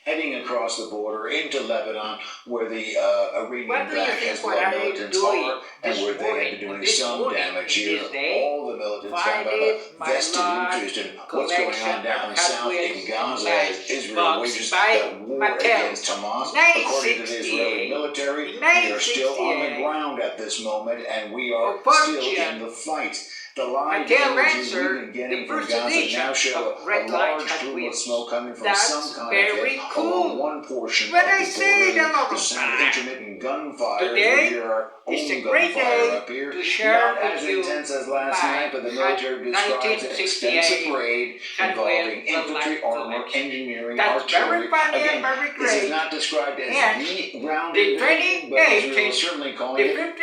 heading across the border into Lebanon, where the Iranian-backed Hezbollah militants are, and where they have been doing some damage here. All the militants have a vested interest in what's going on down south in Gaza as Israel wages that war against Hamas. According to the Israeli military, we are still on the ground at this moment, and we are still in the fight. The live images we've been getting from Gaza now show a large plume of smoke coming from some kind of hit along one portion of the border. The sound of intermittent gunfire. We hear our own gunfire up here. Not as intense as last night, but the military describes an extensive raid involving infantry, armor, engineering, artillery. Again, this is not described as the ground invasion, but Israel is certainly calling it a ground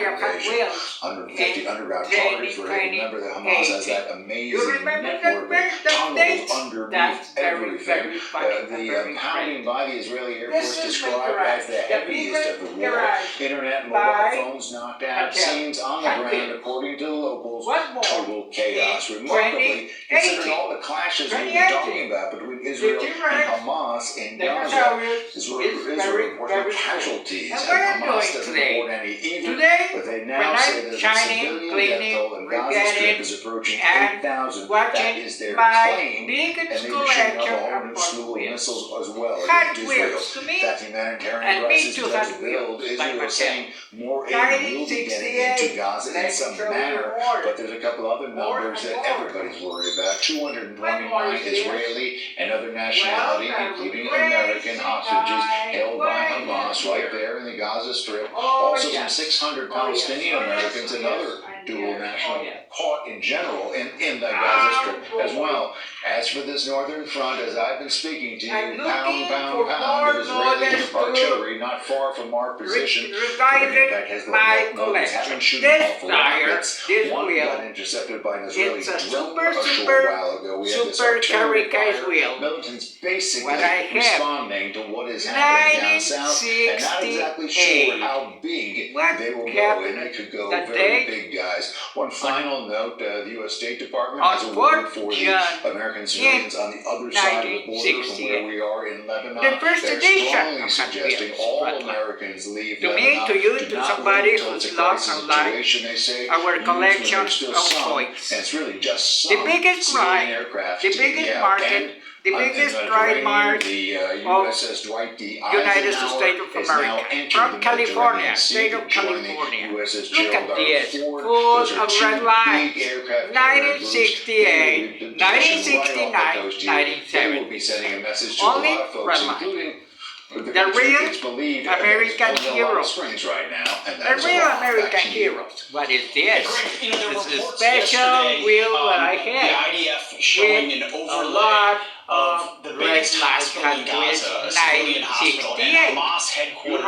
invasion. 150 underground targets. Remember that Hamas has that amazing network of tunnels underneath everything. The pounding by the Israeli Air Force described as the heaviest of the war. Internet, mobile phones knocked out. Scenes on the ground, according to the locals, total chaos. Remarkably, considering all the clashes we've been talking about between Israel and Hamas in Gaza, Israel reports no casualties, and Hamas doesn't report any either. But they now say that the civilian death toll in Gaza Strip is approaching 8,000. That is their claim, and they've been shooting up a whole new slew of missiles as well against Israel. That humanitarian crisis does build. Israel saying more aid will be getting into Gaza in some manner, but there's a couple other numbers that everybody's worried about. 229 Israeli and other nationality, including American hostages held by Hamas right there in the Gaza Strip. Also some 600 Palestinian Americans and other dual national caught in general in the Gaza Strip as well. As for this northern front, as I've been speaking to you, pound of Israeli artillery not far from our position. In fact, Hezbollah militants have been shooting awful rockets. One got intercepted by an Israeli drone a short while ago. We have this artillery fire. Militants basically responding to what is happening down south, and not exactly sure how big they will go, and they could go very big, guys. One final note, the U.S. State Department has a word for the American civilians on the other side of the border from where we are in Lebanon. They're strongly suggesting all Americans leave Lebanon. Do not wait until it's a crisis situation, they say. Our collection of toys. And it's really just some the biggest civilian aircraft. The biggest market. The biggest dry mark the USS Dwight D. United States of America, from California, state of California. Look at this, full of red lines, 1968, 1969, 1970. Only red lines. The real American heroes. The real American heroes. What is this? This is a special wheel that I have. The IDF showing an overlay of the biggest hospital in Gaza, a civilian hospital, and Hamas headquarters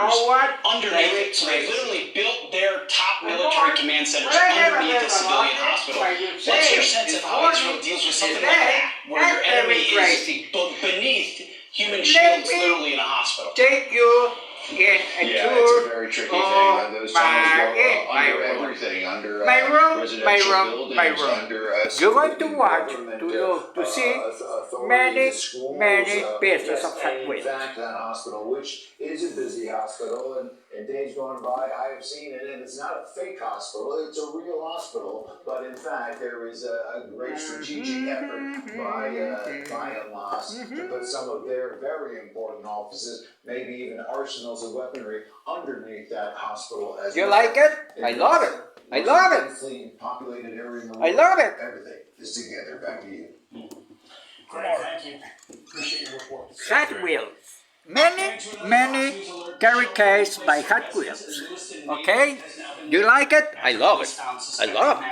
underneath it. So they literally built their top military command centers underneath the civilian hospital. What's your sense of how Israel deals with something like that, where your enemy is beneath human shields, literally in a hospital? Take you in a tour. It's a very tricky thing. Those tunnels go under everything, under residential buildings, under you're going to watch, to see many pieces of Hot Wheels. In fact, that hospital, which is a busy hospital, and in days gone by, I have seen it, and it's not a fake hospital, it's a real hospital, but in fact, there is a great strategic effort by Hamas to put some of their very important offices, maybe even arsenals of weaponry, underneath that hospital as well. You like it? I love it. I love it. Populated area in the world. I love it. Everything is together. Back to you. Great, thank you. Appreciate your report. Hot Wheels. Many caricatures by Hot Wheels. Okay? You like it? I love it. I love it.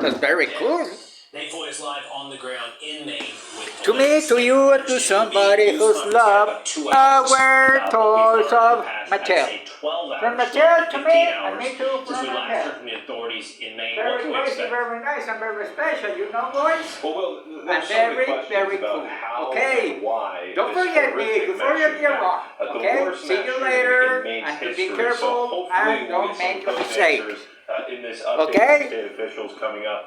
That's very cool. is live on the ground in Maine with to me, to you, and to somebody who's loved our toys of Mattel. From Mattel to me, and me too from Mattel. From the authorities in Maine. Very crazy, very nice, and very special, you know, boys? Well, and very, very cool. Okay, don't forget me, before you get wrong. Okay, see you later, and to be careful, and don't make a mistake. In this update, okay? State officials coming up.